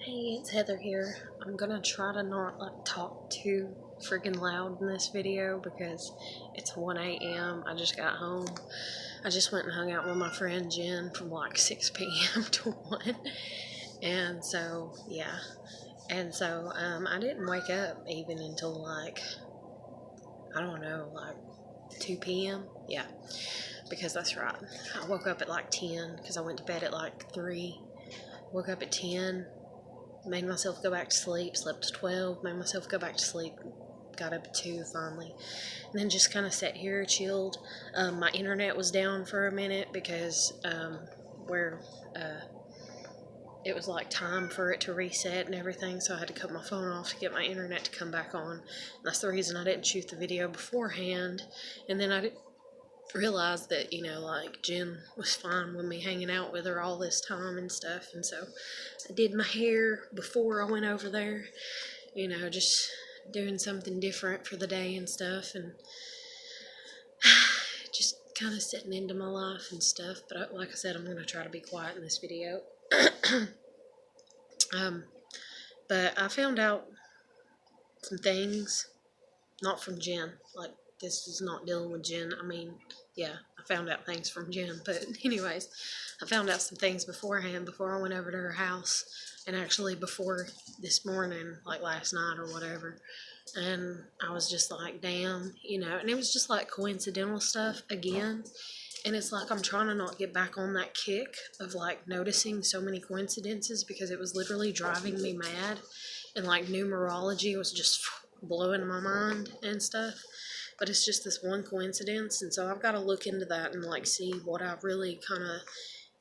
Hey, it's Heather here. I'm gonna try to not talk too freaking loud in this video because it's 1 a.m. I just got home. I just went and hung out with my friend Jen from like 6 p.m. to 1. And so, yeah. And so, I didn't wake up even until like, I don't know, like 2 p.m. Yeah, because that's right. I woke up at like 10 because I went to bed at like 3. Woke up at 10. Made myself go back to sleep, slept to 12, made myself go back to sleep, got up at 2 finally, and then just kind of sat here, chilled. My internet was down for a minute because where it was like time for it to reset and everything, so I had to cut my phone off to get my internet to come back on. And that's the reason I didn't shoot the video beforehand, and then I realized that, like Jen was fine with me hanging out with her all this time and stuff, and so I did my hair before I went over there, just doing something different for the day and stuff, and just kind of setting into my life and stuff. But like I said, I'm going to try to be quiet in this video. But I found out some things, not from Jen, like this is not dealing with Jen. I mean, yeah, I found out things from Jen, but anyways, I found out some things beforehand before I went over to her house, and actually before this morning, like last night or whatever, and I was just like, damn, and it was just like coincidental stuff again, and it's like I'm trying to not get back on that kick of like noticing so many coincidences because it was literally driving me mad, and like numerology was just blowing my mind and stuff. But it's just this one coincidence, and so I've got to look into that and like see what I really kind of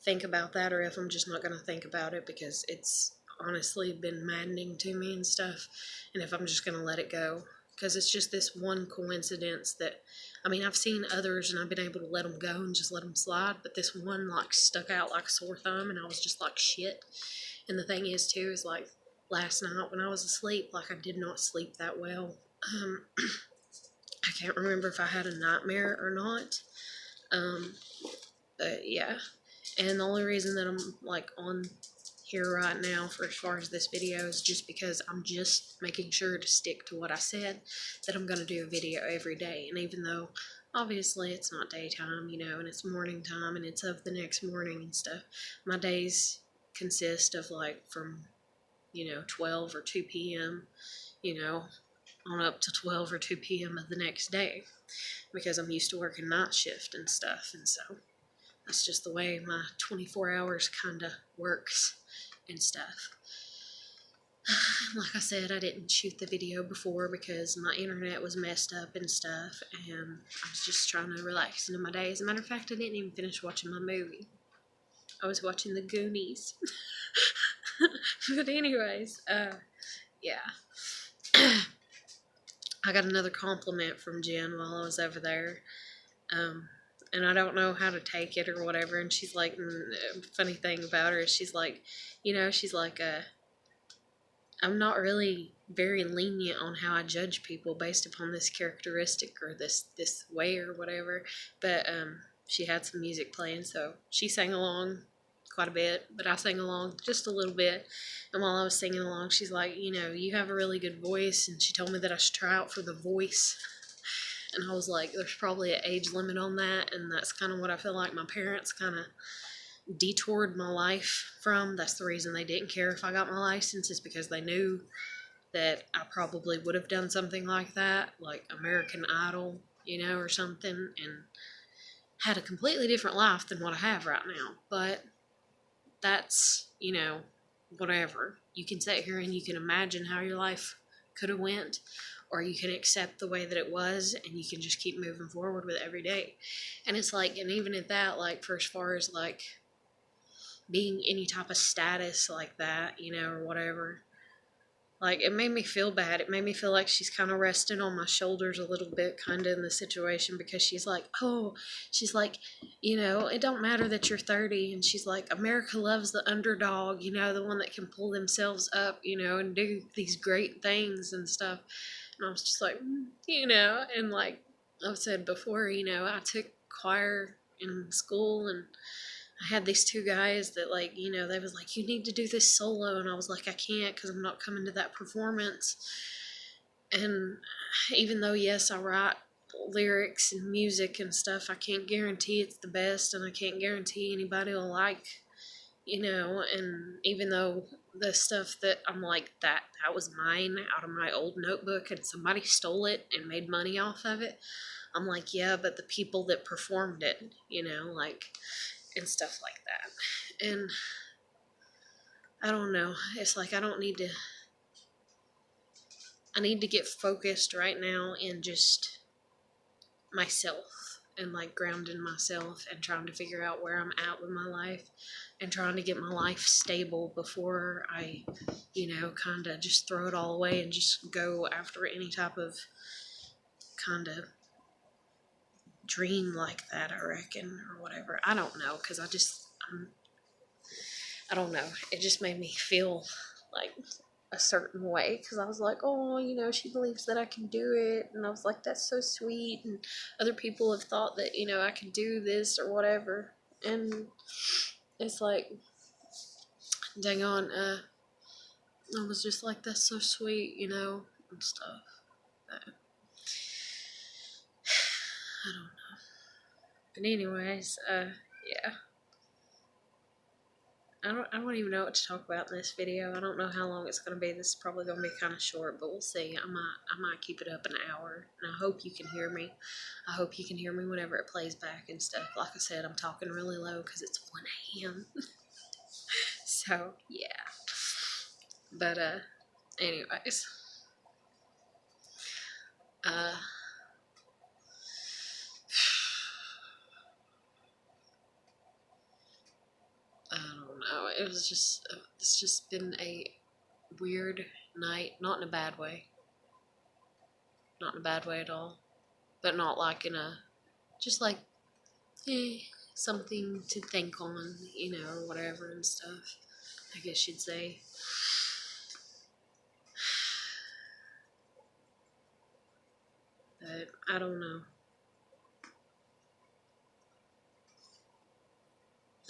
think about that, or if I'm just not going to think about it because it's honestly been maddening to me and stuff, and if I'm just going to let it go because it's just this one coincidence that, I mean, I've seen others and I've been able to let them go and just let them slide, but this one like stuck out like a sore thumb, and I was just like, shit. And the thing is too is like last night when I was asleep, like I did not sleep that well. I can't remember if I had a nightmare or not. But yeah. And the only reason that I'm like on here right now for as far as this video is just because I'm just making sure to stick to what I said, that I'm going to do a video every day. And even though obviously it's not daytime, and it's morning time and it's of the next morning and stuff, my days consist of like from, 12 or 2 p.m., on up to 12 or 2 p.m. of the next day because I'm used to working night shift and stuff, and so that's just the way my 24 hours kind of works and stuff. Like I said, I didn't shoot the video before because my internet was messed up and stuff, and I was just trying to relax into my day. As a matter of fact, I didn't even finish watching my movie. I was watching The Goonies. But anyways, yeah. I got another compliment from Jen while I was over there, and I don't know how to take it or whatever, and she's like, funny thing about her is she's like, she's like, I'm not really very lenient on how I judge people based upon this characteristic or this way or whatever, but she had some music playing, so she sang along quite a bit, but I sang along just a little bit. And while I was singing along, she's like, you have a really good voice, and she told me that I should try out for The Voice. And I was like, there's probably an age limit on that, and that's kind of what I feel like my parents kind of detoured my life from. That's the reason they didn't care if I got my license, is because they knew that I probably would have done something like that, like American Idol, or something, and had a completely different life than what I have right now. But that's, whatever. You can sit here and you can imagine how your life could have went, or you can accept the way that it was, and you can just keep moving forward with it every day. And it's like, and even at that, like, for as far as like being any type of status like that, or whatever, like, it made me feel bad. It made me feel like she's kind of resting on my shoulders a little bit, kind of in the situation, because she's like, it don't matter that you're 30. And she's like, America loves the underdog, the one that can pull themselves up, and do these great things and stuff. And I was just like, and like I've said before, I took choir in school, and I had these two guys that, like, you know, they was like, you need to do this solo. And I was like, I can't because I'm not coming to that performance. And even though, yes, I write lyrics and music and stuff, I can't guarantee it's the best, and I can't guarantee anybody will like, you know. And even though the stuff that I'm like, that was mine out of my old notebook and somebody stole it and made money off of it, I'm like, yeah, but the people that performed it, you know, like, and stuff like that. And I don't know. It's like I need to get focused right now in just myself and like grounding myself and trying to figure out where I'm at with my life and trying to get my life stable before I, you know, kind of just throw it all away and just go after any type of kind of dream like that, I reckon, or whatever. I don't know, because I don't know. It just made me feel like a certain way, because I was like, oh, you know, she believes that I can do it. And I was like, that's so sweet. And other people have thought that, you know, I could do this or whatever. And it's like, dang on, I was just like, that's so sweet, you know, and stuff. But I don't know. But anyways, yeah. I don't even know what to talk about in this video. I don't know how long it's gonna be. This is probably gonna be kind of short, but we'll see. I might keep it up an hour, and I hope you can hear me. I hope you can hear me whenever it plays back and stuff. Like I said, I'm talking really low because it's 1 a.m. So yeah. But anyways, uh. I don't know. It's just been a weird night. Not in a bad way. Not in a bad way at all. But not like in a, just like, something to think on, you know, whatever and stuff, I guess you'd say. But I don't know.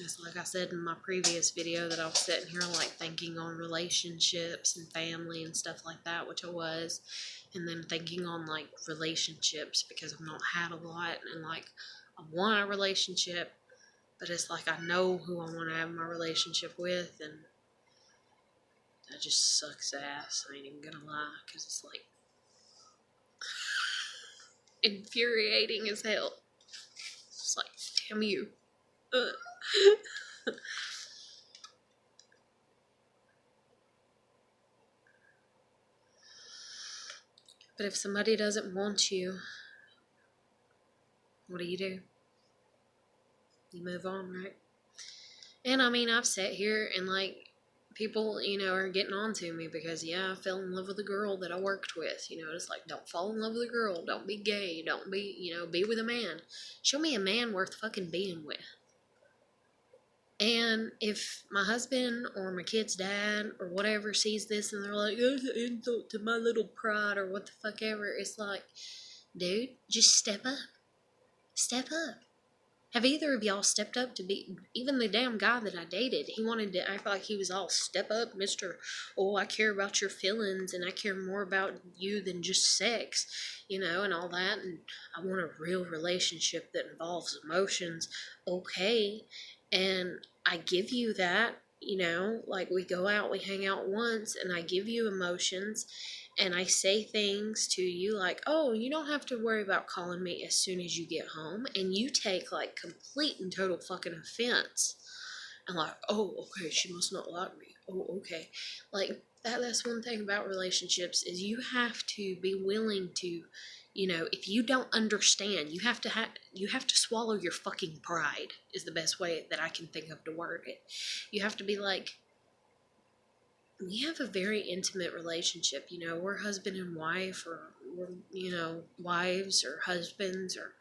It's like I said in my previous video that I was sitting here like thinking on relationships and family and stuff like that, which I was, and then thinking on like relationships because I've not had a lot, and like I want a relationship, but it's like I know who I want to have my relationship with, and that just sucks ass. I ain't even gonna lie, because it's like infuriating as hell. It's like, damn you. But if somebody doesn't want you, what do? You move on, right? And I mean, I've sat here and like people, you know, are getting on to me because, yeah, I fell in love with a girl that I worked with. You know, it's like, don't fall in love with a girl. Don't be gay. Don't be, you know, be with a man. Show me a man worth fucking being with. And if my husband or my kid's dad or whatever sees this and they're like, that's an insult to my little pride or what the fuck ever, it's like, dude, just step up. Step up. Have either of y'all stepped up to be, even the damn guy that I dated, he wanted to act like he was all step up, Mr. Oh, I care about your feelings and I care more about you than just sex, you know, and all that. And I want a real relationship that involves emotions. Okay. And I give you that, you know, like we go out, we hang out once, and I give you emotions, and I say things to you like, oh, you don't have to worry about calling me as soon as you get home, and you take like complete and total fucking offense. And like, oh, okay, she must not like me. Oh, okay. Like that's one thing about relationships is you have to be willing to, you know, if you don't understand, you have to swallow your fucking pride is the best way that I can think of to word it. You have to be like, we have a very intimate relationship, you know, we're husband and wife, or we're, you know, wives or husbands or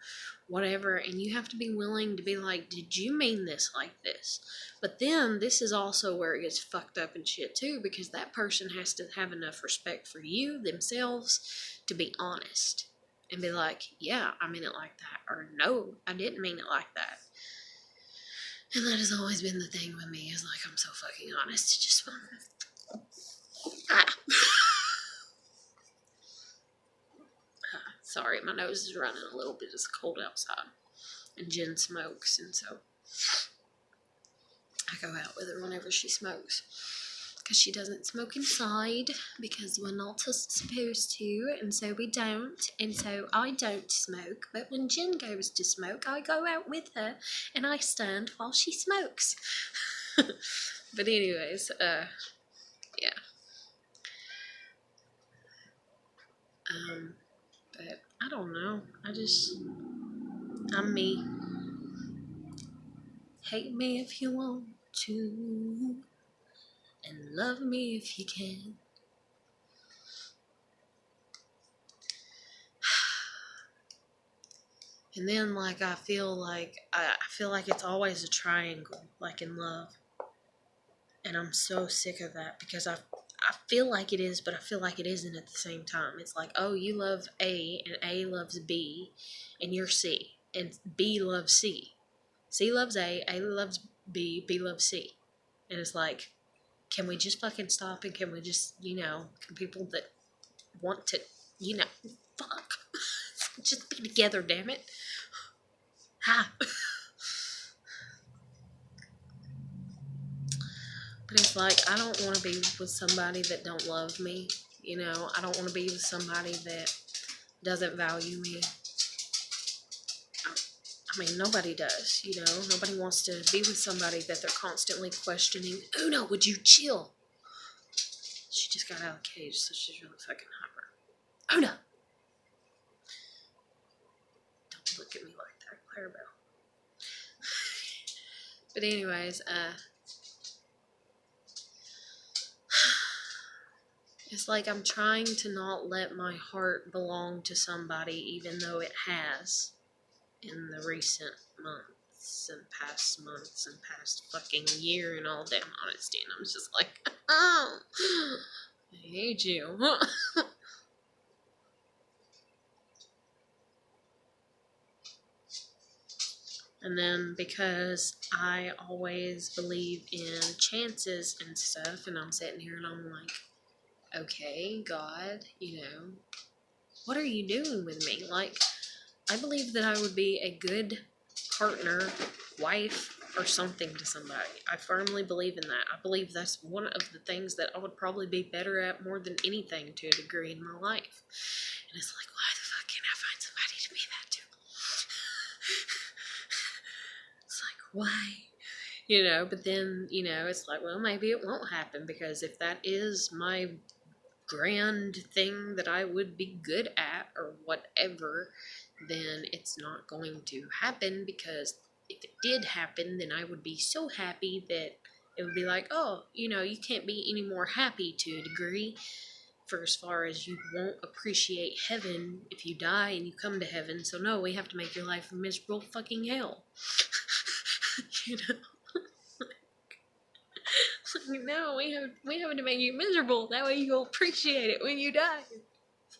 whatever, and you have to be willing to be like, did you mean this like this? But then this is also where it gets fucked up and shit too, because that person has to have enough respect for you themselves to be honest and be like, yeah, I mean it like that, or no, I didn't mean it like that. And that has always been the thing with me, is like, I'm so fucking honest. It just, sorry, my nose is running a little bit. It's cold outside. And Jen smokes, and so I go out with her whenever she smokes. Because she doesn't smoke inside, because we're not supposed to, and so we don't, and so I don't smoke. But when Jen goes to smoke, I go out with her, and I stand while she smokes. But anyways, yeah. But I don't know. I'm me. Hate me if you want to, and love me if you can. And then, like, I feel like it's always a triangle, like in love. And I'm so sick of that, because I feel like it is, but I feel like it isn't at the same time. It's like, oh, you love A, and A loves B, and you're C, and B loves C. C loves A loves B loves C. And it's like, can we just fucking stop, and can we just, can people that want to, fuck, just be together, damn it. Ha. But it's like, I don't want to be with somebody that don't love me. I don't want to be with somebody that doesn't value me. I mean, nobody does, Nobody wants to be with somebody that they're constantly questioning. Una, would you chill? She just got out of the cage, so she's really fucking hyper. Una! Don't look at me like that, Clarabelle. But anyways, it's like I'm trying to not let my heart belong to somebody, even though it has in the recent months and past fucking year, in all damn honesty. And I'm just like, oh, I hate you. And then, because I always believe in chances and stuff, and I'm sitting here and I'm like, okay, God, what are you doing with me? Like, I believe that I would be a good partner, wife, or something to somebody. I firmly believe in that. I believe that's one of the things that I would probably be better at more than anything, to a degree, in my life. And it's like, why the fuck can't I find somebody to be that to? It's like, why? But then, it's like, well, maybe it won't happen, because if that is my grand thing that I would be good at, or whatever, then it's not going to happen. Because if it did happen, then I would be so happy that it would be like, oh, you can't be any more happy, to a degree, for as far as you won't appreciate heaven if you die and you come to heaven. So no, we have to make your life a miserable fucking hell. No, we have to make you miserable. That way you'll appreciate it when you die. It's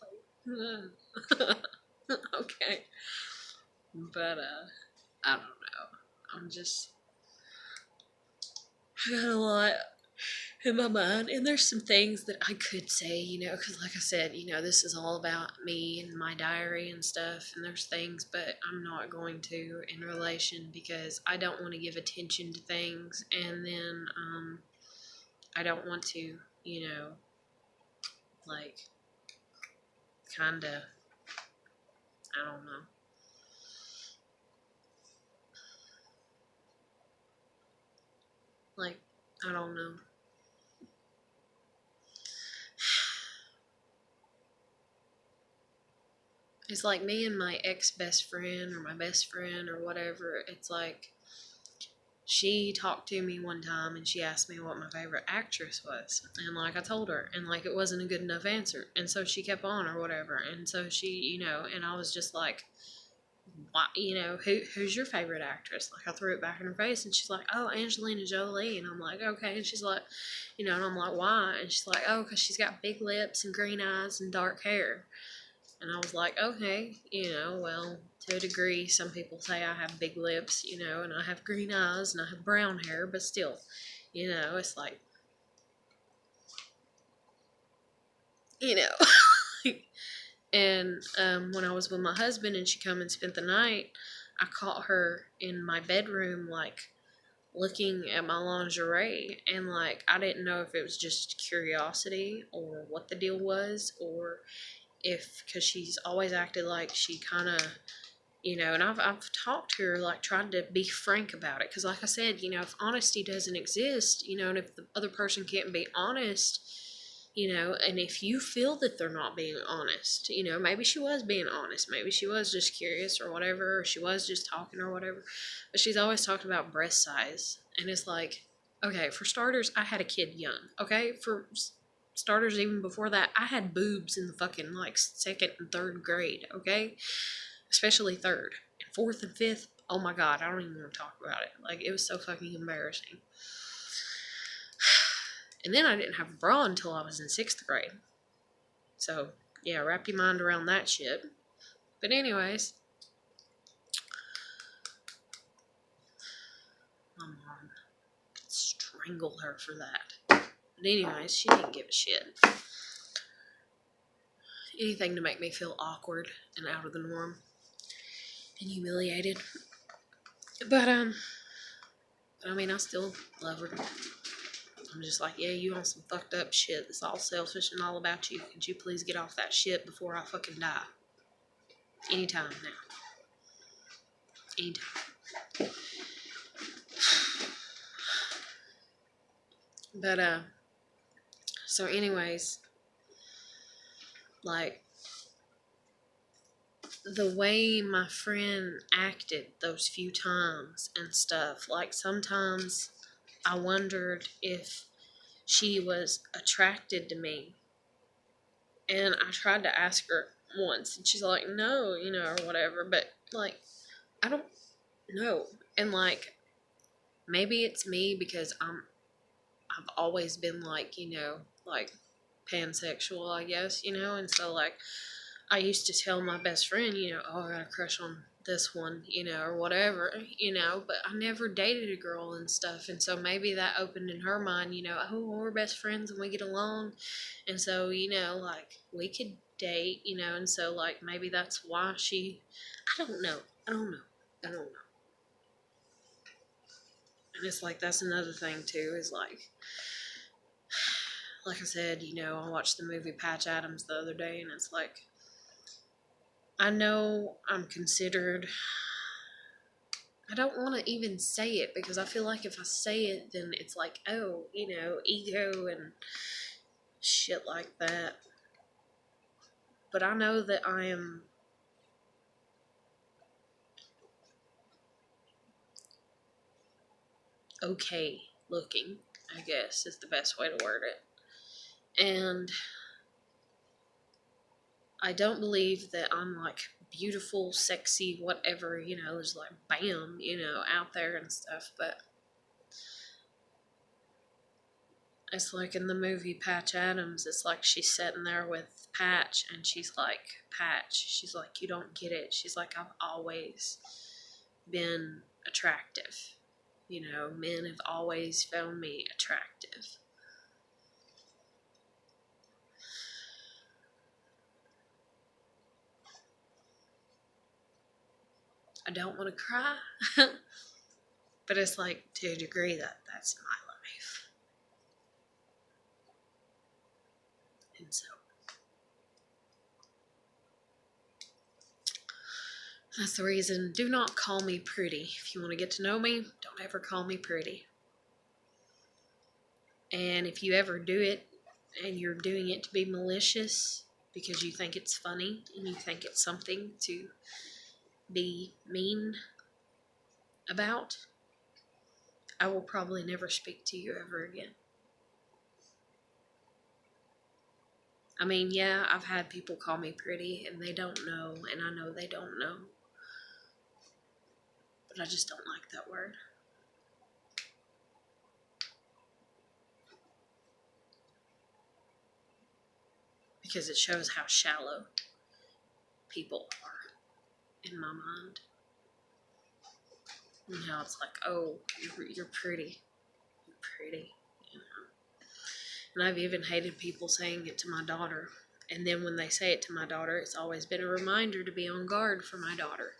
like, okay. But, I don't know. I got a lot in my mind, and there's some things that I could say, because like I said, this is all about me and my diary and stuff, and there's things, but I'm not going to in relation, because I don't want to give attention to things, and then, I don't want to, like, kinda, I don't know. Like, I don't know. It's like me and my ex-best friend, or my best friend, or whatever. It's like, she talked to me one time, and she asked me what my favorite actress was. And, like, I told her, and, like, it wasn't a good enough answer. And so she kept on, or whatever. And so she, and I was just like, why, who's your favorite actress? Like, I threw it back in her face, and she's like, oh, Angelina Jolie. And I'm like, okay. And she's like, and I'm like, why? And she's like, oh, because she's got big lips and green eyes and dark hair. And I was like, okay, well, to a degree, some people say I have big lips, and I have green eyes and I have brown hair, but still, it's like, you know. And when I was with my husband and she come and spent the night, I caught her in my bedroom, like, looking at my lingerie, and like I didn't know if it was just curiosity or what the deal was, or if, because she's always acted like she kind of, and I've talked to her, like, tried to be frank about it, because like I said, if honesty doesn't exist, and if the other person can't be honest, and if you feel that they're not being honest, maybe she was being honest, maybe she was just curious or whatever, or she was just talking or whatever, but she's always talked about breast size, and it's like, okay, for starters, I had a kid young, okay, for starters, even before that, I had boobs in the fucking, like, second and third grade, okay, especially third, and fourth and fifth, oh my god, I don't even want to talk about it, like, it was so fucking embarrassing. And then I didn't have a bra until I was in 6th grade. So, yeah, wrap your mind around that shit. But anyways, my mom could strangle her for that. But anyways, she didn't give a shit. Anything to make me feel awkward and out of the norm and humiliated. But, I mean, I still love her. I'm just like, yeah, you on some fucked up shit. It's all selfish and all about you. Could you please get off that shit before I fucking die? Anytime now. Anytime. But, so anyways, like, the way my friend acted those few times and stuff, like, sometimes I wondered if she was attracted to me. And I tried to ask her once, and she's like, no, or whatever. But, like, I don't know. And, like, maybe it's me because I've always been, like, like, pansexual, I guess, and so, like, I used to tell my best friend, oh, I got a crush on this one, or whatever, but I never dated a girl and stuff. And so maybe that opened in her mind, oh, we're best friends and we get along. And so, like, we could date, and so, like, maybe that's why I don't know. And it's like, that's another thing too, is like I said, I watched the movie Patch Adams the other day, and it's like, I know I'm considered, I don't want to even say it, because I feel like if I say it, then it's like, oh, ego and shit like that. But I know that I am okay looking, I guess is the best way to word it. And I don't believe that I'm, like, beautiful, sexy, whatever, there's, like, bam, out there and stuff. But it's like in the movie Patch Adams, it's like she's sitting there with Patch, and she's like, Patch, she's like, you don't get it. She's like, I've always been attractive. Men have always found me attractive. I don't want to cry, but it's like, to a degree, that's my life. And so that's the reason, do not call me pretty. If you want to get to know me, don't ever call me pretty. And if you ever do it, and you're doing it to be malicious because you think it's funny and you think it's something to be mean about, I will probably never speak to you ever again. I mean, yeah, I've had people call me pretty and they don't know, and I know they don't know. But I just don't like that word. Because it shows how shallow people are in my mind. And how it's like, oh, you're pretty. You're pretty. You know? And I've even hated people saying it to my daughter. And then when they say it to my daughter, it's always been a reminder to be on guard for my daughter.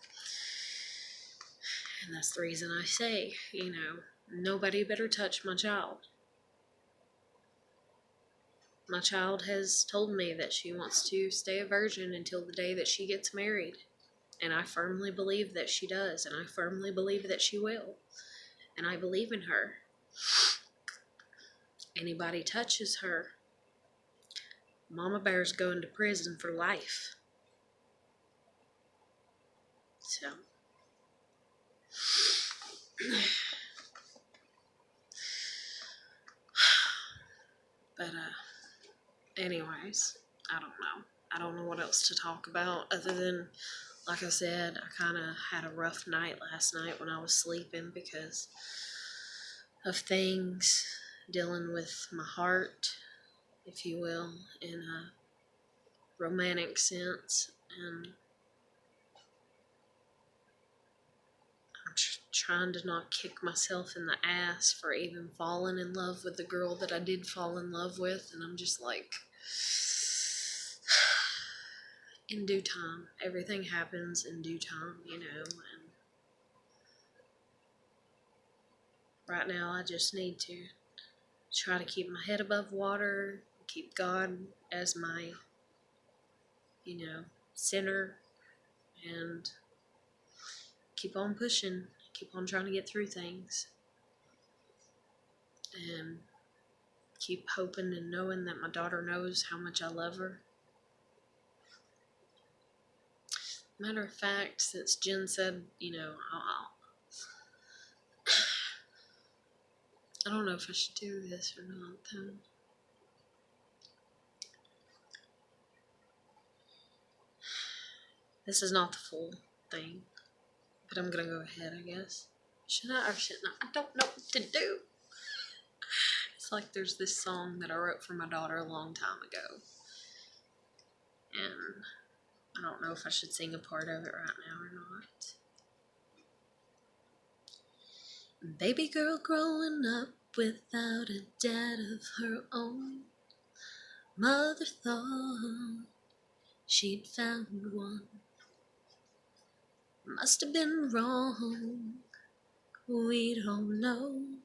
And that's the reason I say, you know, nobody better touch my child. My child has told me that she wants to stay a virgin until the day that she gets married. And I firmly believe that she does. And I firmly believe that she will. And I believe in her. Anybody touches her, Mama Bear's going to prison for life. So, but anyways, I don't know. I don't know what else to talk about other than, like I said, I kind of had a rough night last night when I was sleeping because of things, dealing with my heart, if you will, in a romantic sense. And I'm trying to not kick myself in the ass for even falling in love with the girl that I did fall in love with. And I'm just like, in due time. Everything happens in due time, you know. And right now I just need to try to keep my head above water, keep God as my, you know, center, and keep on pushing, keep on trying to get through things, and keep hoping and knowing that my daughter knows how much I love her. Matter of fact, since Jen said, you know, I don't know if I should do this or not, though. This is not the full thing, but I'm gonna go ahead, I guess. Should I or shouldn't I? I don't know what to do. It's like there's this song that I wrote for my daughter a long time ago, and I don't know if I should sing a part of it right now or not. Baby girl growing up without a dad of her own. Mother thought she'd found one. Must have been wrong. We don't know.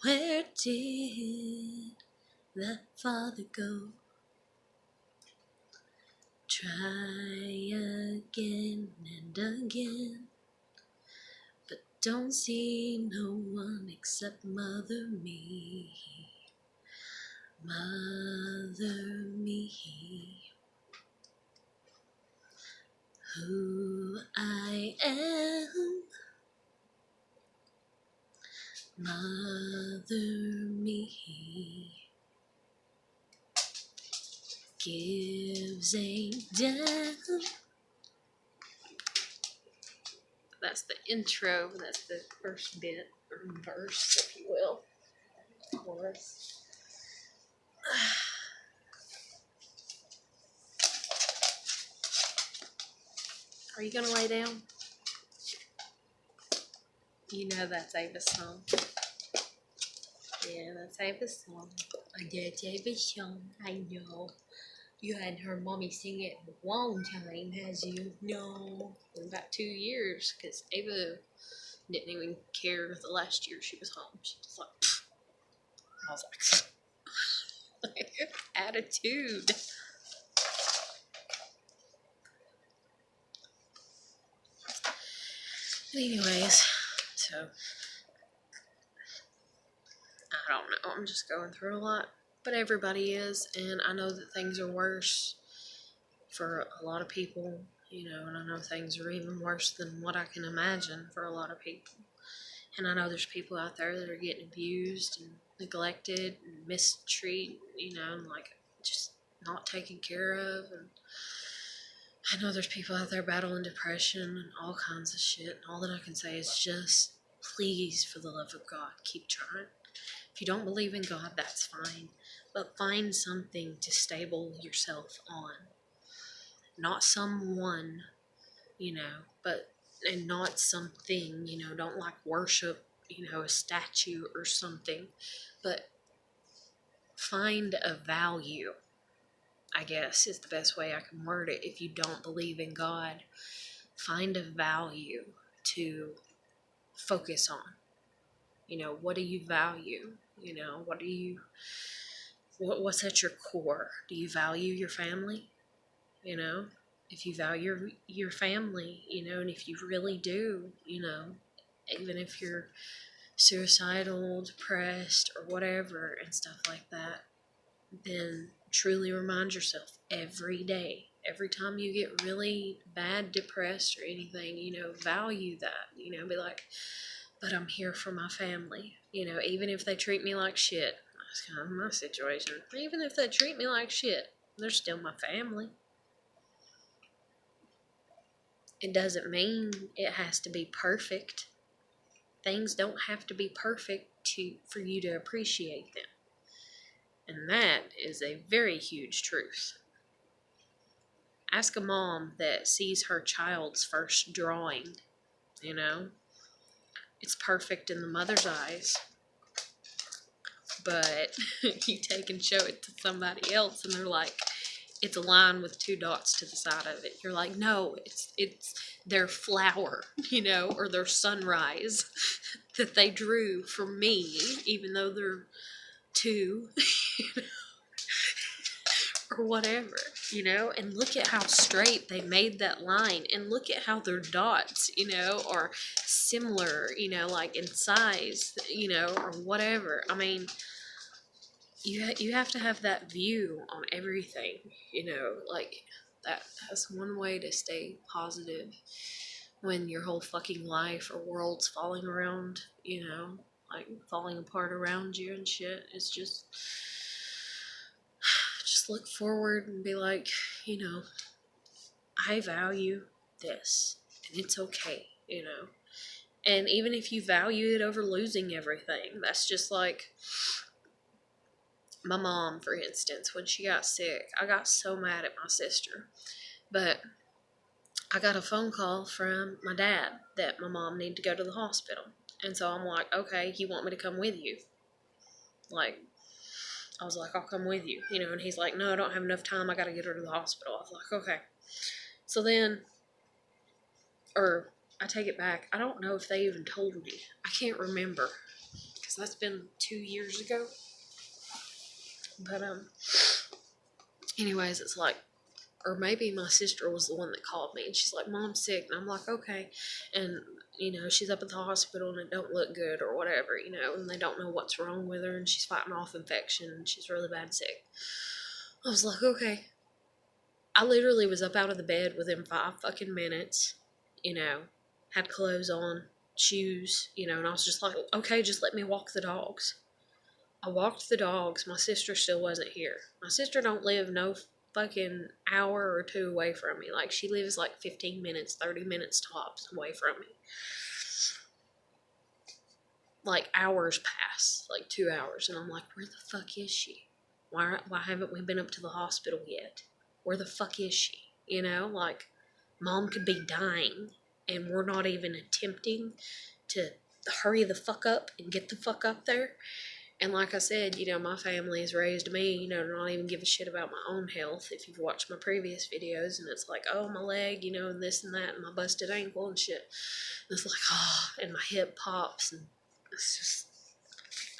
Where did that father go? Try again and again, but don't see no one except Mother me. Mother me. Who I am. Mother me. Gives ain't down. That's the intro. That's the first bit, or verse, if you will. Chorus. Are you gonna lay down? You know that's Ava's song. Yeah, that's Ava's song. That's Ava's song. I know. You had heard Mommy sing it a long time, as you know. About 2 years, because Ava didn't even care the last year she was home. She was like, pfft. I was like, attitude. Anyways, so, I don't know. I'm just going through a lot. But everybody is, and I know that things are worse for a lot of people, you know, and I know things are even worse than what I can imagine for a lot of people. And I know there's people out there that are getting abused and neglected and mistreated, you know, and like just not taken care of. And I know there's people out there battling depression and all kinds of shit. And all that I can say is just, please, for the love of God, keep trying. If you don't believe in God, that's fine. But find something to stable yourself on. not someone, but, and not something, don't like worship, a statue or something, but find a value, I guess is the best way I can word it. If you don't believe in God, find a value to focus on. What do you value? What's at your core? Do you value your family? If you value your family, and if you really do, even if you're suicidal, depressed, or whatever, and stuff like that, then truly remind yourself every day, every time you get really bad, depressed, or anything, value that, be like, but I'm here for my family, even if they treat me like shit. That's kind of my situation. Even if they treat me like shit, they're still my family. It doesn't mean it has to be perfect. Things don't have to be perfect for you to appreciate them. And that is a very huge truth. Ask a mom that sees her child's first drawing, It's perfect in the mother's eyes. But you take and show it to somebody else and they're like, it's a line with 2 dots to the side of it. You're like, no, it's their flower, or their sunrise that they drew for me, even though they're 2, or whatever, and look at how straight they made that line, and look at how their dots, are similar, like in size, or whatever. I mean, you have to have that view on everything, like that's one way to stay positive when your whole fucking life or world's falling around, like falling apart around you and shit. It's just look forward and be like, I value this and it's okay, and even if you value it over losing everything, that's just like my mom, for instance. When she got sick, I got so mad at my sister, but I got a phone call from my dad that my mom needed to go to the hospital. And so I'm like, okay, you want me to come with you? Like, I was like, I'll come with you, and he's like, no, I don't have enough time. I got to get her to the hospital. I was like, okay. So then, or I take it back. I don't know if they even told me. I can't remember because that's been 2 years ago. But, anyways, it's like, or maybe my sister was the one that called me and she's like, Mom's sick. And I'm like, okay. And, she's up at the hospital and it don't look good or whatever, and they don't know what's wrong with her and she's fighting off infection and she's really bad sick. I was like, okay. I literally was up out of the bed within 5 fucking minutes, had clothes on, shoes, and I was just like, okay, just let me walk the dogs. I walked the dogs. My sister still wasn't here. My sister don't live no fucking hour or 2 away from me. Like, she lives like 15 minutes, 30 minutes tops away from me. Like, hours pass, like 2 hours, and I'm like, where the fuck is she? Why haven't we been up to the hospital yet? Where the fuck is she? Like, Mom could be dying, and we're not even attempting to hurry the fuck up and get the fuck up there. And like I said, my family has raised me, to not even give a shit about my own health. If you've watched my previous videos, and it's like, oh, my leg, and this and that, and my busted ankle and shit. And it's like, oh, and my hip pops, and it's just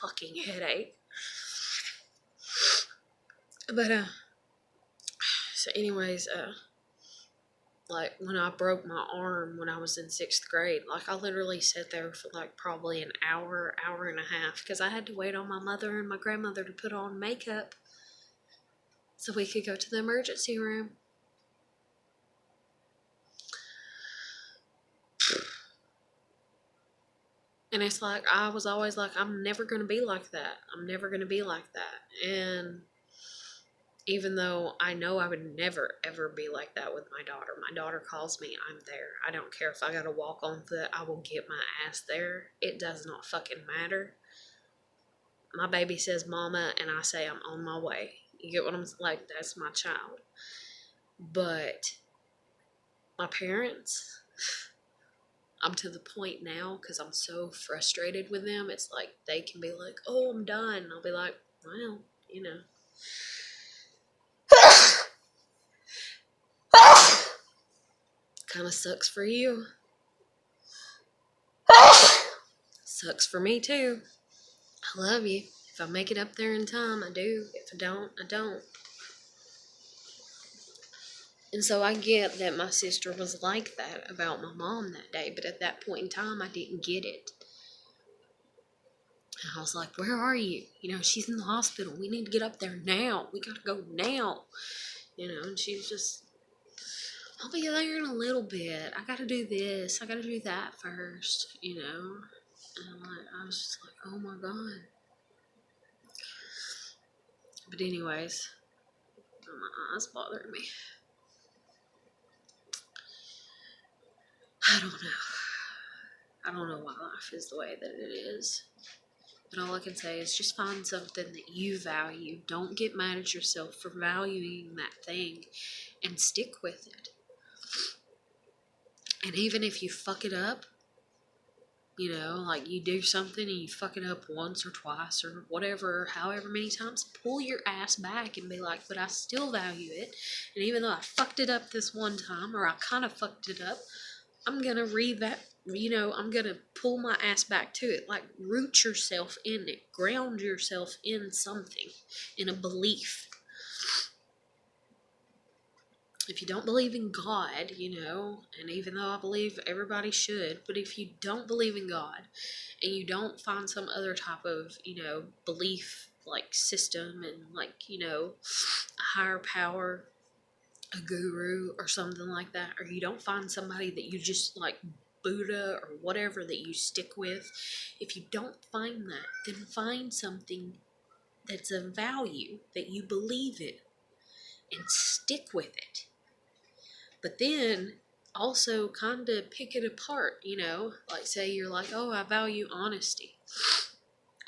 a fucking headache. But, so anyways, like, when I broke my arm when I was in 6th grade, like, I literally sat there for, like, probably an hour, hour and a half, because I had to wait on my mother and my grandmother to put on makeup so we could go to the emergency room. And it's like, I was always like, I'm never going to be like that. I'm never going to be like that. And even though I know I would never, ever be like that with my daughter calls me, I'm there. I don't care if I got to walk on foot. I will get my ass there. It does not fucking matter. My baby says mama, and I say I'm on my way. You get what I'm like? That's my child. But my parents, I'm to the point now, because I'm so frustrated with them, it's like they can be like, oh, I'm done. And I'll be like, well, you know. Kind of sucks for you. Sucks for me too. I love you. If I make it up there in time, I do. If I don't, I don't. And so I get that my sister was like that about my mom that day, but at that point in time, I didn't get it. And I was like, where are you? You know, she's in the hospital. We need to get up there now. We gotta go now. You know, and she was just, I'll be there in a little bit. I gotta do this. I gotta do that first, you know. And I was just like, oh my God. But anyways, my eyes bothering me. I don't know. I don't know why life is the way that it is. But all I can say is just find something that you value. Don't get mad at yourself for valuing that thing, and stick with it. And even if you fuck it up, you know, like you do something and you fuck it up once or twice or whatever, however many times, pull your ass back and be like, but I still value it. And even though I fucked it up this one time, or I kind of fucked it up, I'm going to I'm going to pull my ass back to it. Like, root yourself in it. Ground yourself in something, in a belief. If you don't believe in God, you know, and even though I believe everybody should, but if you don't believe in God and you don't find some other type of, you know, belief, like system and like, you know, a higher power, a guru or something like that, or you don't find somebody that you just like Buddha or whatever that you stick with, if you don't find that, then find something that's of value that you believe in and stick with it. But then also kind of pick it apart, you know, like say you're like, oh, I value honesty.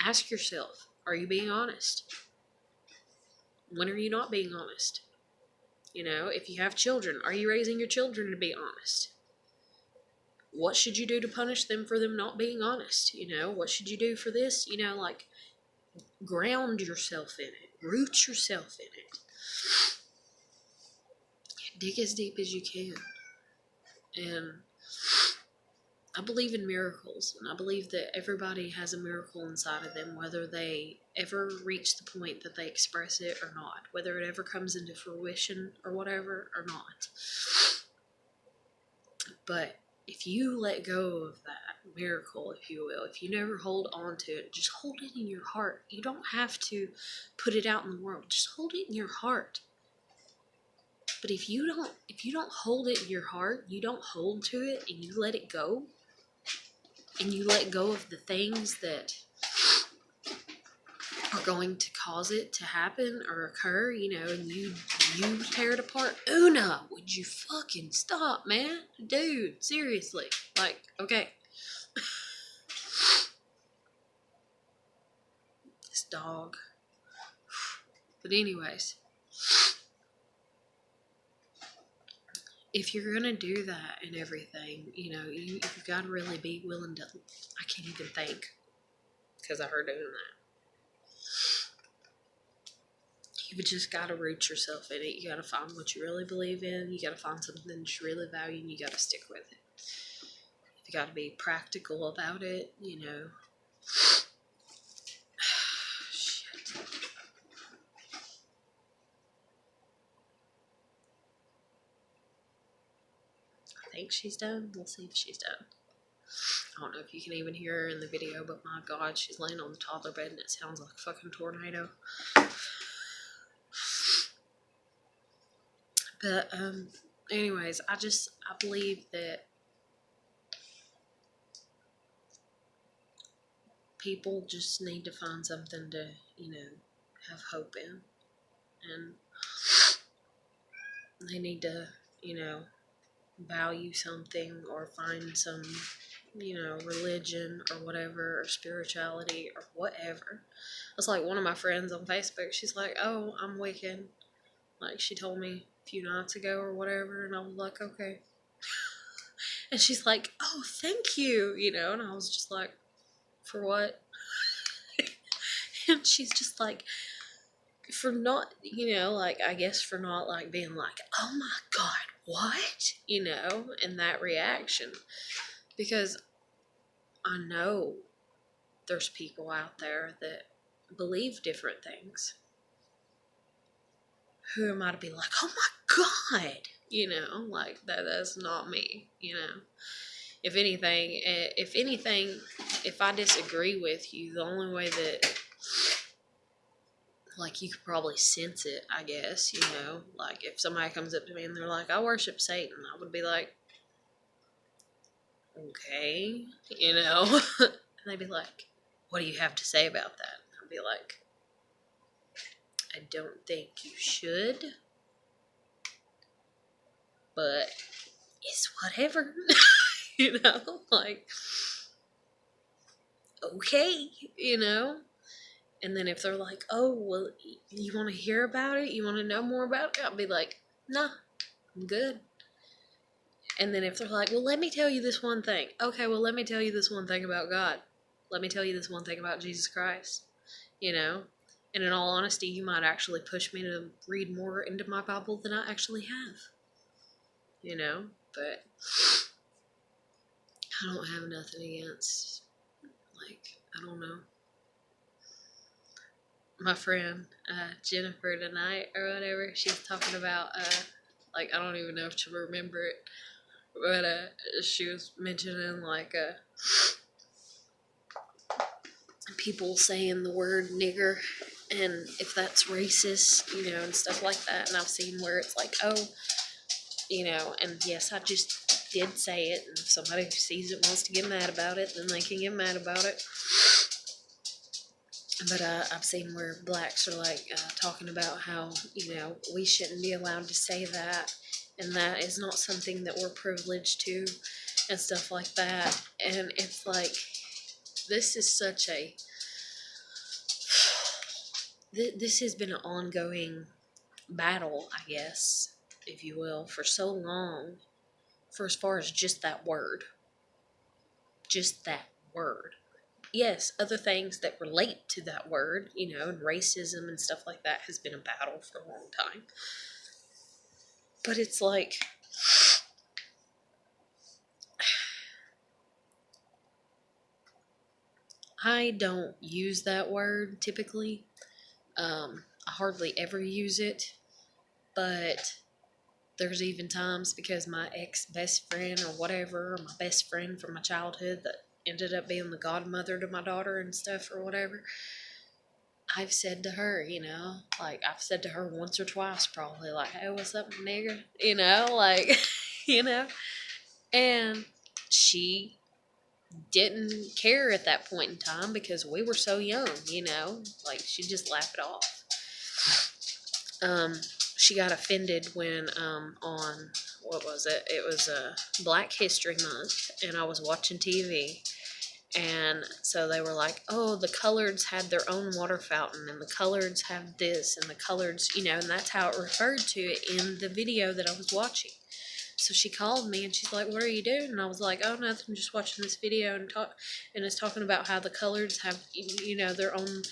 Ask yourself, are you being honest? When are you not being honest? You know, if you have children, are you raising your children to be honest? What should you do to punish them for them not being honest? You know, what should you do for this? You know, like, ground yourself in it. Root yourself in it. Dig as deep as you can. And I believe in miracles, and I believe that everybody has a miracle inside of them, whether they ever reach the point that they express it or not, whether it ever comes into fruition or whatever or not. But if you let go of that miracle, if you will, if you never hold on to it, just hold it in your heart. You don't have to put it out in the world. Just hold it in your heart. But if you don't hold it in your heart, you don't hold to it and you let it go, and you let go of the things that are going to cause it to happen or occur, you know, and you tear it apart. Una, would you fucking stop, man? Dude, seriously. Like, okay. This dog. But anyways, if you're gonna do that and everything, you know, you've got to really be willing to, I can't even think, because I heard doing that. You've just got to root yourself in it. You got to find what you really believe in. You got to find something that you really value, and you got to stick with it. You got to be practical about it, you know. Shit. I think she's done. We'll see if she's done. I don't know if you can even hear her in the video, but my God, she's laying on the toddler bed and it sounds like a fucking tornado. But, anyways, I believe that people just need to find something to, you know, have hope in. And they need to, you know, value something or find some, you know, religion or whatever, or spirituality or whatever. It's like one of my friends on Facebook, she's like, oh, I'm Wiccan. Like, she told me a few nights ago or whatever, and I was like, okay. And she's like, oh, thank you, you know, and I was just like, for what? And she's just like, for not, you know, like, I guess for not, like, being like, oh my God, what? You know, and that reaction. Because I know there's people out there that believe different things. Who am I to be like, oh my God, you know, like, that's not me, you know. If anything, if I disagree with you, the only way that, like, you could probably sense it, I guess, you know, like, if somebody comes up to me and they're like, I worship Satan, I would be like, okay, you know. And they'd be like, what do you have to say about that? I'd be like, I don't think you should, but it's whatever. You know, like, okay, you know. And then if they're like, oh, well, you want to hear about it? You want to know more about it? I'll be like, nah, I'm good. And then if they're like, well, let me tell you this one thing. Okay, well, let me tell you this one thing about God. Let me tell you this one thing about Jesus Christ. You know? And in all honesty, you might actually push me to read more into my Bible than I actually have. You know? But I don't have nothing against, like, I don't know. My friend, Jennifer tonight or whatever, she's talking about, like, I don't even know if she'll remember it, but, she was mentioning, like, people saying the word nigger, and if that's racist, you know, and stuff like that, and I've seen where it's like, oh, you know, and yes, I just did say it, and if somebody sees it wants to get mad about it, then they can get mad about it. But I've seen where blacks are like talking about how, you know, we shouldn't be allowed to say that, and that is not something that we're privileged to, and stuff like that. And it's like, this is such a, this has been an ongoing battle, I guess, if you will, for so long, for as far as just that word. Just that word. Yes, other things that relate to that word, you know, and racism and stuff like that has been a battle for a long time. But it's like, I don't use that word typically. I hardly ever use it, but there's even times because my ex-best friend or whatever, or my best friend from my childhood that ended up being the godmother to my daughter and stuff or whatever, I've said to her, you know, like, I've said to her once or twice probably, like, hey, what's up, nigger? You know, like, you know, and she didn't care at that point in time because we were so young, you know, like, she just laughed it off. She got offended when, on, what was it? It was Black History Month, and I was watching TV, and so they were like, oh, the coloreds had their own water fountain, and the coloreds have this, and the coloreds, you know, and that's how it referred to it in the video that I was watching. So she called me, and she's like, what are you doing? And I was like, oh, nothing, I'm just watching this video, and it's talking about how the coloreds have, you know, their own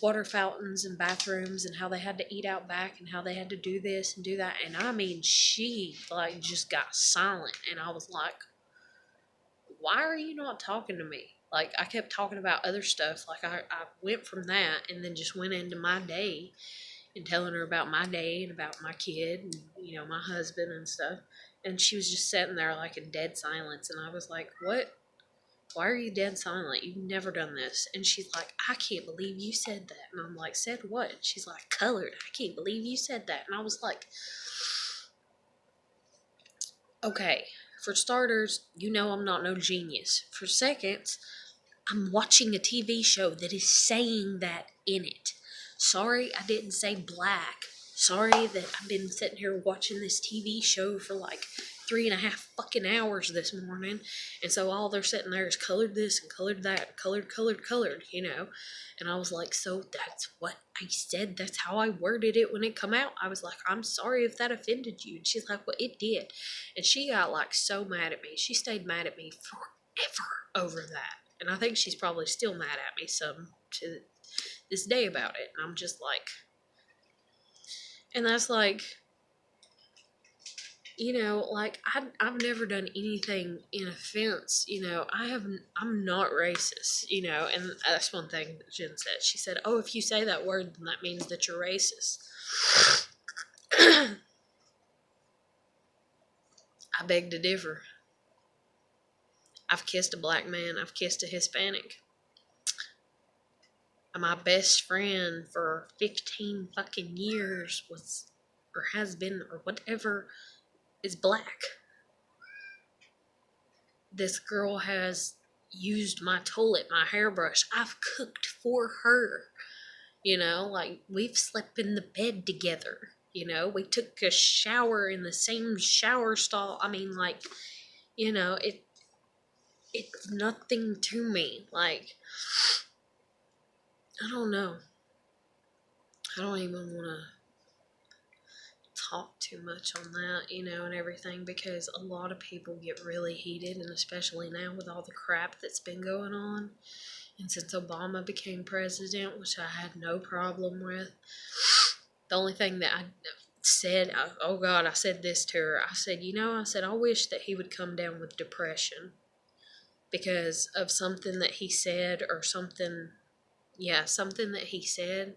water fountains and bathrooms, and how they had to eat out back, and how they had to do this and do that. And I mean, she, like, just got silent, and I was like, why are you not talking to me? Like, I kept talking about other stuff. Like, I went from that and then just went into my day and telling her about my day and about my kid and, you know, my husband and stuff. And she was just sitting there, like, in dead silence. And I was like, what? Why are you dead silent? You've never done this. And she's like, I can't believe you said that. And I'm like, said what? And she's like, colored. I can't believe you said that. And I was like, okay, for starters, you know I'm not no genius. For seconds, I'm watching a TV show that is saying that in it. Sorry I didn't say black. Sorry that I've been sitting here watching this TV show for like 3.5 fucking hours this morning. And so all they're sitting there is colored this and colored that, colored, you know. And I was like, so that's what I said. That's how I worded it when it come out. I was like, I'm sorry if that offended you. And she's like, well, it did. And she got like so mad at me. She stayed mad at me forever over that. And I think she's probably still mad at me some to this day about it. And I'm just like, and that's like, you know, like I've never done anything in offense, you know. I'm not racist, you know, and that's one thing that Jen said. She said, oh, if you say that word, then that means that you're racist. I beg to differ. I've kissed a black man. I've kissed a Hispanic. My best friend for 15 fucking years was, or has been, or whatever, is black. This girl has used my toilet, my hairbrush. I've cooked for her. You know, like, we've slept in the bed together. You know, we took a shower in the same shower stall. I mean, like, you know, it's nothing to me. Like, I don't know. I don't even want to talk too much on that, you know, and everything, because a lot of people get really heated, and especially now with all the crap that's been going on. And since Obama became president, which I had no problem with, the only thing that I said, oh God, I said this to her. I said, you know, I said, I wish that he would come down with depression because of something that he said, or something that he said,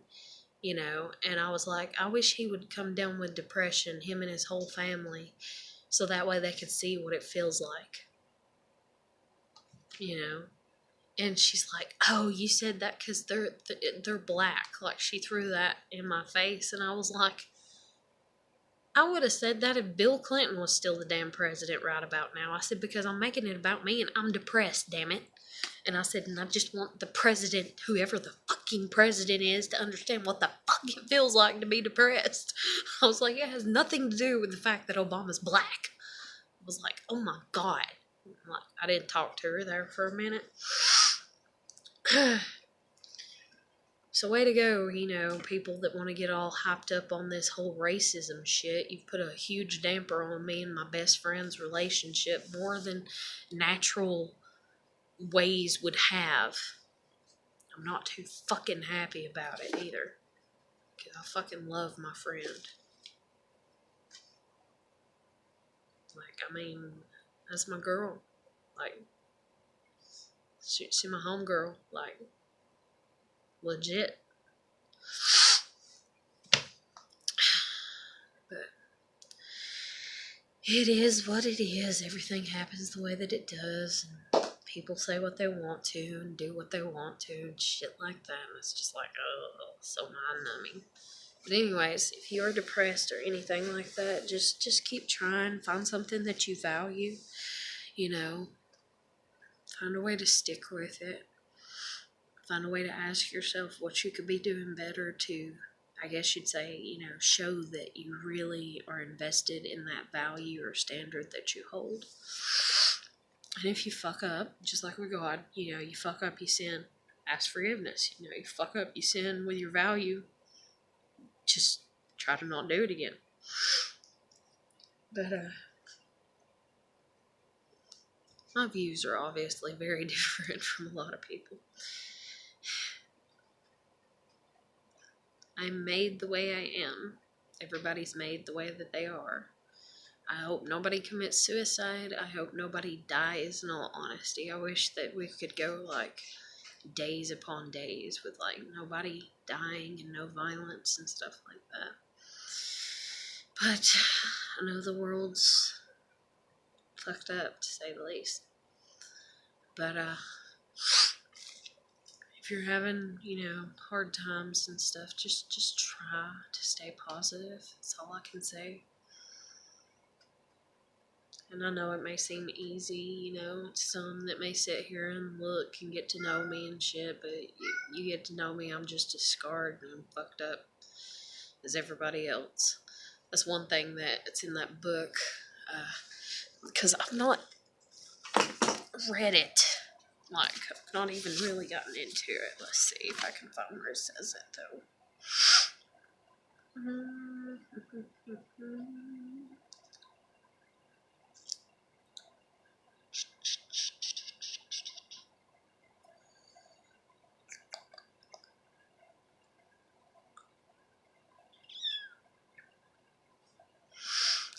you know. And I was like, I wish he would come down with depression, him and his whole family, so that way they could see what it feels like, you know. And she's like, oh, you said that because they're black. Like, she threw that in my face. And I was like, I would have said that if Bill Clinton was still the damn president right about now. I said, because I'm making it about me and I'm depressed, damn it. And I said, and I just want the president, whoever the fucking president is, to understand what the fuck it feels like to be depressed. I was like, it has nothing to do with the fact that Obama's black. I was like, oh my God. Like, I didn't talk to her there for a minute. So way to go, you know, people that want to get all hyped up on this whole racism shit. You've put a huge damper on me and my best friend's relationship, more than natural ways would have. I'm not too fucking happy about it either, because I fucking love my friend. Like, I mean, that's my girl. Like, she's my homegirl. Like, legit. But it is what it is. Everything happens the way that it does. And people say what they want to and do what they want to and shit like that. And it's just like, oh, so mind-numbing. But anyways, if you are depressed or anything like that, just keep trying. Find something that you value. You know, find a way to stick with it. Find a way to ask yourself what you could be doing better to, I guess you'd say, you know, show that you really are invested in that value or standard that you hold. And if you fuck up, just like with God, you know, you fuck up, you sin, ask forgiveness. You know, you fuck up, you sin with your value, just try to not do it again. But, my views are obviously very different from a lot of people. I'm made the way I am. Everybody's made the way that they are. I hope nobody commits suicide. I hope nobody dies, in all honesty. I wish that we could go, like, days upon days with, like, nobody dying and no violence and stuff like that. But I know the world's fucked up, to say the least. But, if you're having, you know, hard times and stuff, just try to stay positive. That's all I can say. And I know it may seem easy, you know, to some that may sit here and look and get to know me and shit, but you get to know me, I'm just as scarred and fucked up as everybody else. That's one thing that's in that book. because I've not read it. Like, I've not even really gotten into it. Let's see if I can find where it says it, though.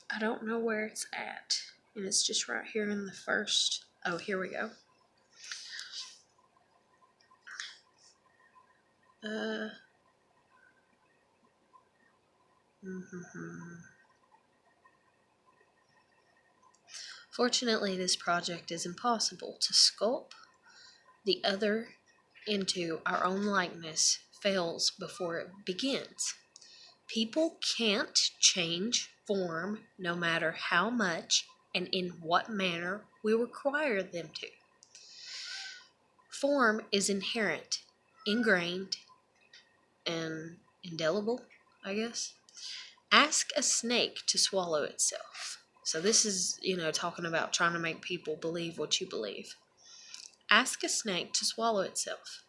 I don't know where it's at. And it's just right here in the first. Oh, here we go. Fortunately, this project is impossible. To sculpt the other into our own likeness fails before it begins. People can't change form no matter how much and in what manner we require them to. Form is inherent, ingrained, and indelible, I guess. Ask a snake to swallow itself. So this is, talking about trying to make people believe what you believe. Ask a snake to swallow itself.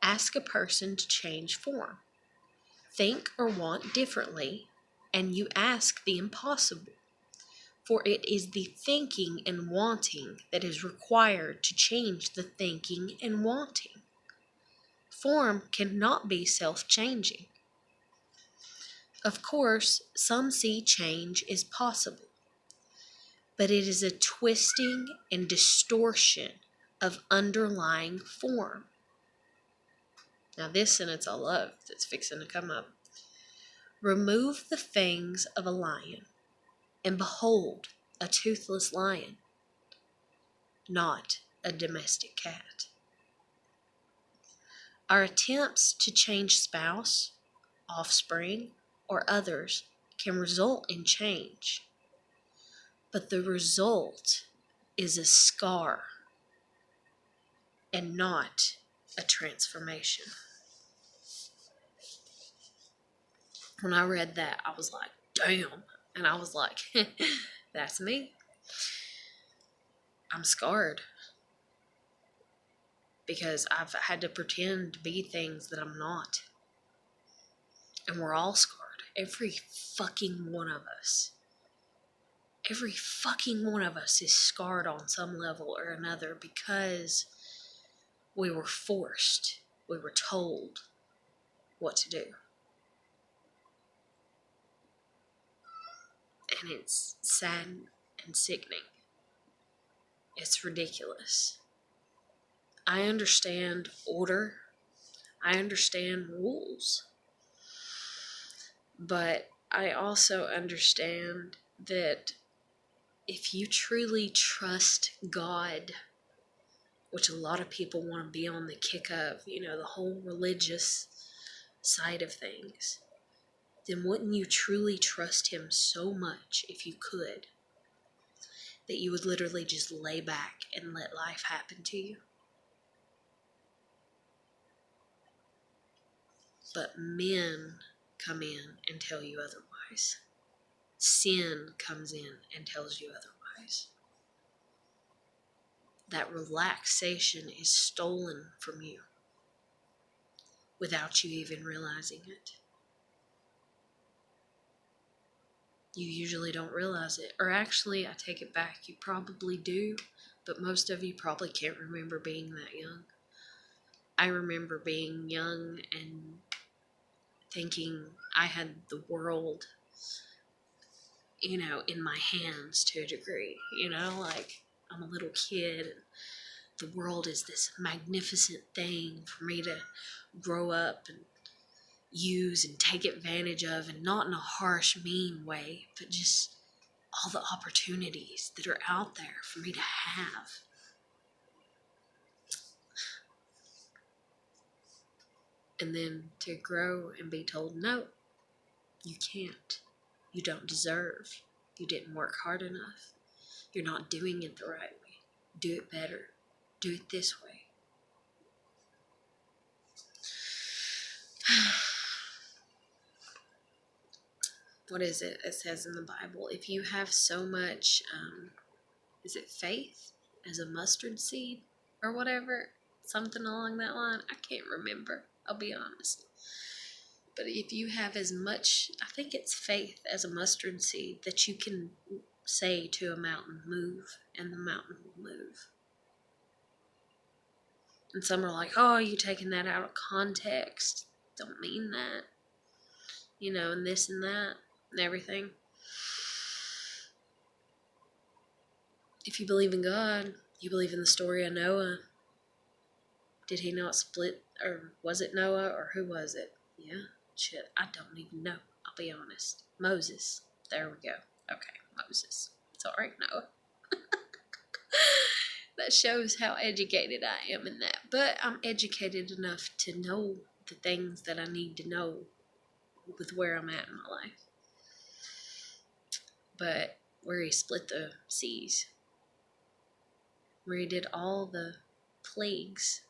Ask a person to change form. Think or want differently, and you ask the impossible. For it is the thinking and wanting that is required to change the thinking and wanting. Form cannot be self-changing. Of course, some see change is possible, but it is a twisting and distortion of underlying form. Now this sentence I love that's fixing to come up. Remove the fangs of a lion, and behold, a toothless lion, not a domestic cat. Our attempts to change spouse, offspring, or others can result in change, but the result is a scar and not a transformation. When I read that, I was like, damn. And I was like, that's me. I'm scarred. Because I've had to pretend to be things that I'm not. And we're all scarred. Every fucking one of us. Every fucking one of us is scarred on some level or another because we were forced. We were told what to do. And it's sad and sickening. It's ridiculous. I understand order. I understand rules. But I also understand that if you truly trust God, which a lot of people want to be on the kick of, the whole religious side of things, then wouldn't you truly trust Him so much, if you could, that you would literally just lay back and let life happen to you? But men come in and tell you otherwise. Sin comes in and tells you otherwise. That relaxation is stolen from you without you even realizing it. You usually don't realize it. Or actually, I take it back, you probably do, but most of you probably can't remember being that young. I remember being young and thinking I had the world, in my hands to a degree. Like I'm a little kid and the world is this magnificent thing for me to grow up and use and take advantage of, and not in a harsh, mean way, but just all the opportunities that are out there for me to have. And then to grow and be told, no, you can't. You don't deserve. You didn't work hard enough. You're not doing it the right way. Do it better. Do it this way. What is it? It says in the Bible, if you have so much Is it faith as a mustard seed or whatever? Something along that line. I can't remember. I'll be honest. But if you have as much, I think it's faith as a mustard seed that you can say to a mountain, move, and the mountain will move. And some are like, oh, you're taking that out of context. Don't mean that. You know, and this and that and everything. If you believe in God, you believe in the story of Noah. Did he not split, or was it Noah, or who was it? Yeah, shit, I don't even know. I'll be honest. Moses. There we go. Okay, Moses. Sorry, Noah. That shows how educated I am in that. But I'm educated enough to know the things that I need to know with where I'm at in my life. But where he split the seas, where he did all the plagues,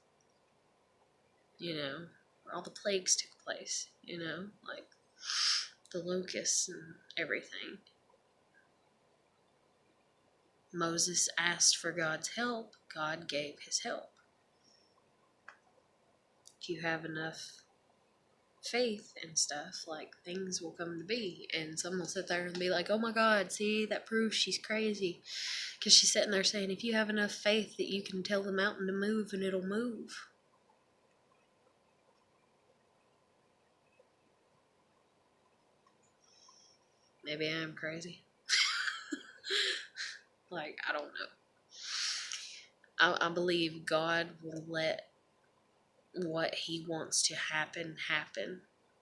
you know, where all the plagues took place, you know, like the locusts and everything. Moses asked for God's help. God gave his help. If you have enough faith and stuff, like, things will come to be. And some will sit there and be like, oh my God, see, that proves she's crazy. Because she's sitting there saying, if you have enough faith that you can tell the mountain to move and it'll move. Maybe I am crazy. Like, I don't know. I believe God will let what he wants to happen, happen.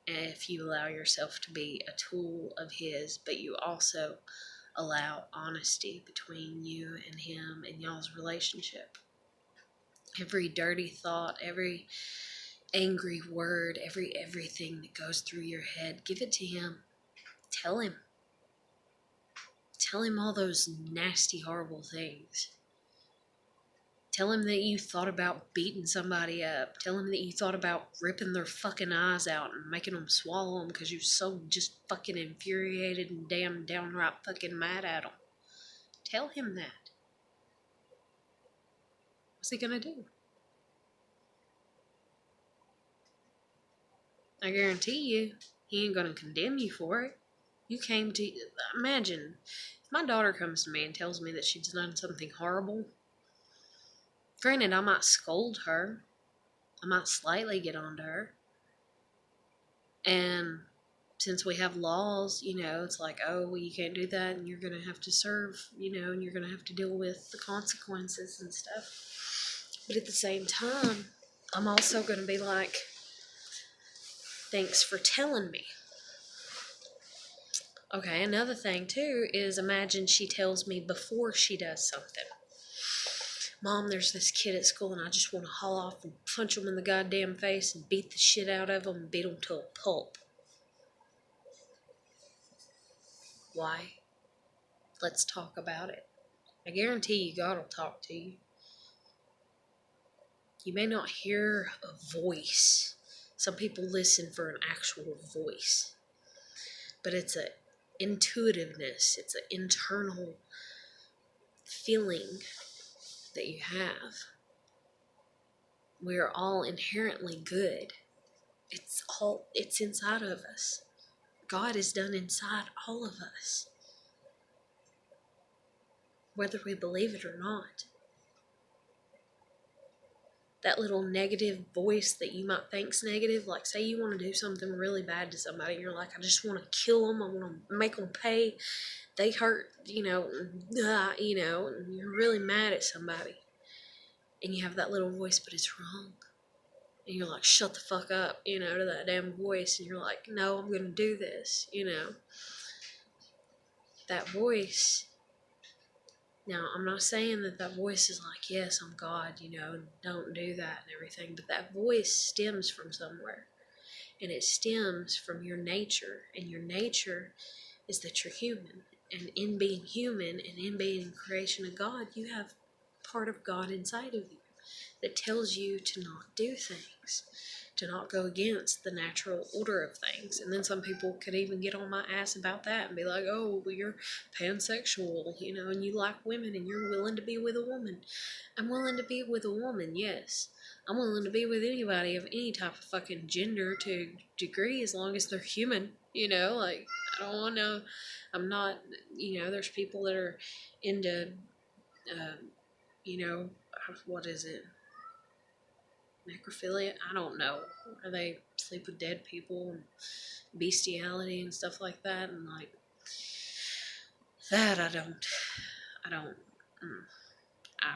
And if you allow yourself to be a tool of his, but you also allow honesty between you and him and y'all's relationship. Every dirty thought, every angry word, everything that goes through your head, give it to him. Tell him. Tell him all those nasty, horrible things. Tell him that you thought about beating somebody up. Tell him that you thought about ripping their fucking eyes out and making them swallow them because you're so just fucking infuriated and damn downright fucking mad at them. Tell him that. What's he gonna do? I guarantee you, he ain't gonna condemn you for it. You came to... Imagine, if my daughter comes to me and tells me that she's done something horrible, granted, I might scold her. I might slightly get onto her. And since we have laws, you know, it's like, oh, well, you can't do that, and you're going to have to serve, you know, and you're going to have to deal with the consequences and stuff. But at the same time, I'm also going to be like, thanks for telling me. Okay, another thing, too, is imagine she tells me before she does something. Mom, there's this kid at school, and I just want to haul off and punch him in the goddamn face and beat the shit out of him and beat him to a pulp. Why? Let's talk about it. I guarantee you God will talk to you. You may not hear a voice. Some people listen for an actual voice. But it's an intuitiveness. It's an internal feeling that you have. We are all inherently good. It's inside of us. God is done inside all of us. Whether we believe it or not. That little negative voice that you might think's negative, like say you want to do something really bad to somebody, and you're like, I just want to kill them, I want to make them pay, they hurt, you know, and you're really mad at somebody, and you have that little voice, but it's wrong, and you're like, shut the fuck up, you know, to that damn voice, and you're like, no, I'm going to do this, you know, that voice. Now, I'm not saying that voice is like, yes, I'm God, you know, don't do that and everything, but that voice stems from somewhere, and it stems from your nature, and your nature is that you're human, and in being human and in being a creation of God, you have part of God inside of you that tells you to not do things, to not go against the natural order of things. And then some people could even get on my ass about that and be like, oh, well, you're pansexual, you know, and you like women and you're willing to be with a woman. I'm willing to be with a woman, yes. I'm willing to be with anybody of any type of fucking gender to a degree as long as they're human, you know, like, I don't want to, I'm not, you know, there's people that are into, you know, what is it? Necrophilia? I don't know. Where they sleep with dead people and bestiality and stuff like that. And like, that I don't, I, I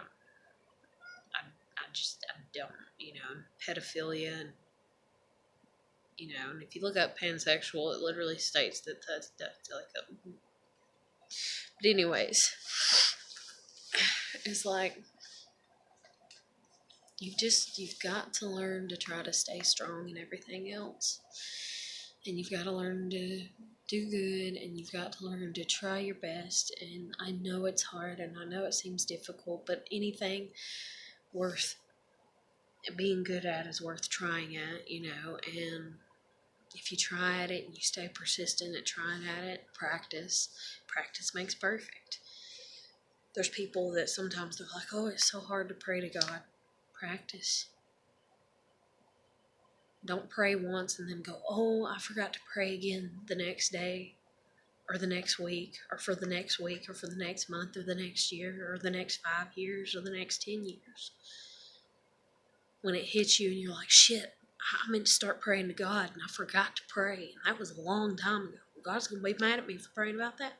don't, you know, pedophilia and, you know, and if you look up pansexual, it literally states that that's like a, but anyways, it's like, you've got to learn to try to stay strong in everything else. And you've got to learn to do good, and you've got to learn to try your best. And I know it's hard, and I know it seems difficult, but anything worth being good at is worth trying at, you know. And if you try at it and you stay persistent at trying at it, practice makes perfect. There's people that sometimes they're like, oh, it's so hard to pray to God. Practice. Don't pray once and then go, oh, I forgot to pray again the next day or the next week or for the next week or for the next month or the next year or the next 5 years or the next 10 years. When it hits you and you're like, shit, I meant to start praying to God and I forgot to pray. And that was a long time ago. God's going to be mad at me for praying about that.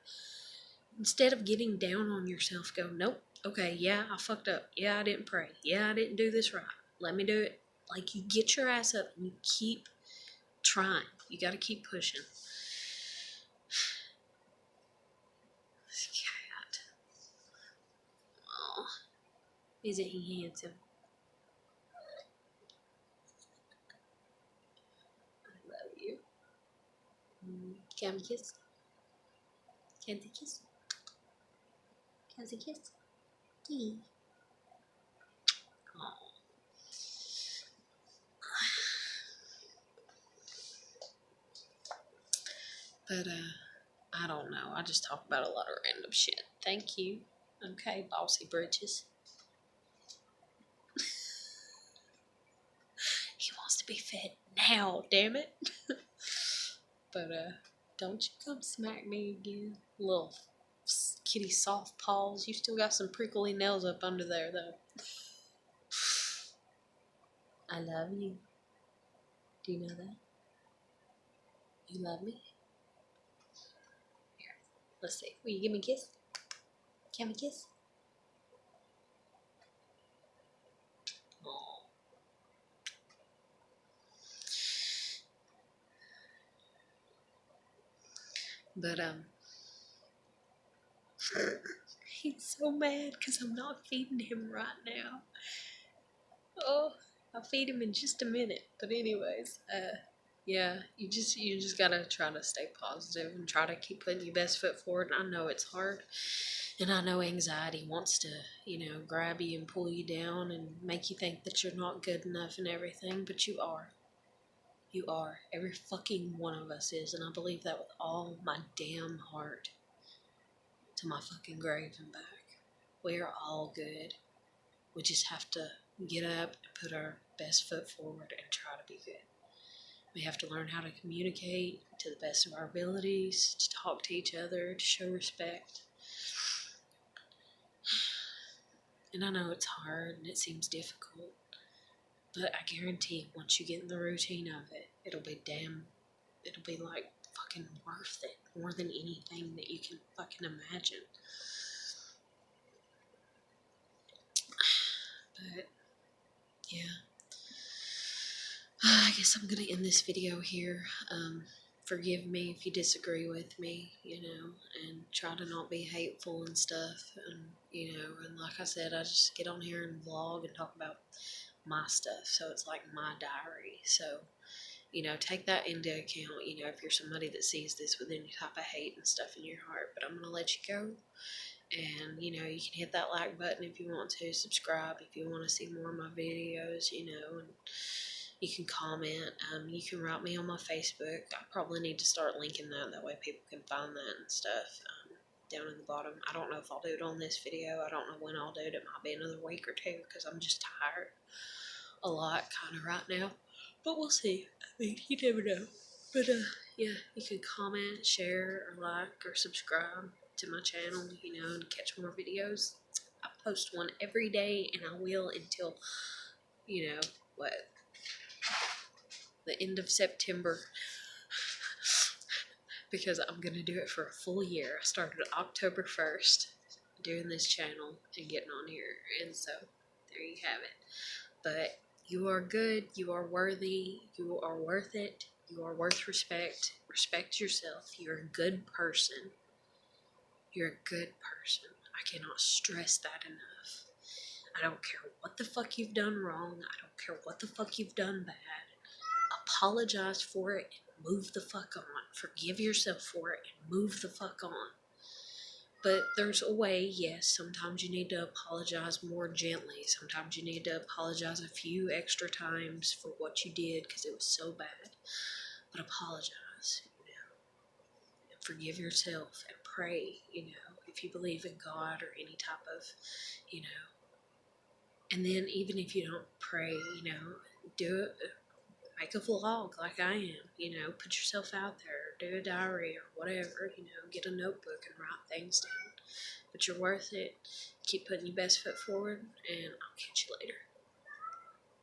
Instead of getting down on yourself, go, nope, okay, yeah, I fucked up. Yeah, I didn't pray. Yeah, I didn't do this right. Let me do it. Like, you get your ass up and you keep trying. You got to keep pushing. This cat. Oh, isn't he handsome? I love you. Can we kiss? Can we kiss? Can we kiss? Oh. But, I don't know. I just talk about a lot of random shit. Thank you. Okay, bossy britches. He wants to be fed now, damn it. But, don't you come smack me again. Little kitty soft paws. You still got some prickly nails up under there, though. I love you. Do you know that? You love me? Here, let's see. Will you give me a kiss? Can we kiss? Aww. But, he's so mad because I'm not feeding him right now. Oh, I'll feed him in just a minute. But anyways, yeah, you just gotta try to stay positive and try to keep putting your best foot forward. And I know it's hard, and I know anxiety wants to, you know, grab you and pull you down and make you think that you're not good enough and everything, but you are. You are. Every fucking one of us is, and I believe that with all my damn heart. To my fucking grave and back. We are all good. We just have to get up and put our best foot forward and try to be good. We have to learn how to communicate to the best of our abilities, to talk to each other, to show respect. And I know it's hard and it seems difficult, but I guarantee once you get in the routine of it, it'll be like fucking worth it, more than anything that you can fucking imagine. But, yeah. I guess I'm going to end this video here. Forgive me if you disagree with me, you know, and try to not be hateful and stuff. And, you know, and like I said, I just get on here and vlog and talk about my stuff. So it's like my diary. So, you know, take that into account, you know, if you're somebody that sees this with any type of hate and stuff in your heart. But I'm going to let you go. And, you know, you can hit that like button if you want to. Subscribe if you want to see more of my videos, you know, and You can comment. You can write me on my Facebook. I probably need to start linking that. That way people can find that and stuff. Down in the bottom. I don't know if I'll do it on this video. I don't know when I'll do it. It might be another week or two because I'm just tired a lot kind of right now. But we'll see. I mean, you never know. But yeah, you can comment, share, or like, or subscribe to my channel, and catch more videos. I post one every day, and I will until, what, the end of September. Because I'm going to do it for a full year. I started October 1st doing this channel and getting on here. And so, there you have it. But you are good. You are worthy. You are worth it. You are worth respect. Respect yourself. You're a good person. You're a good person. I cannot stress that enough. I don't care what the fuck you've done wrong. I don't care what the fuck you've done bad. Apologize for it and move the fuck on. Forgive yourself for it and move the fuck on. But there's a way, yes, sometimes you need to apologize more gently. Sometimes you need to apologize a few extra times for what you did because it was so bad. But apologize, and forgive yourself and pray, if you believe in God or any type of, and then even if you don't pray, do it. Make a vlog like I am, put yourself out there, do a diary or whatever, get a notebook and write things down. But you're worth it. Keep putting your best foot forward, and I'll catch you later.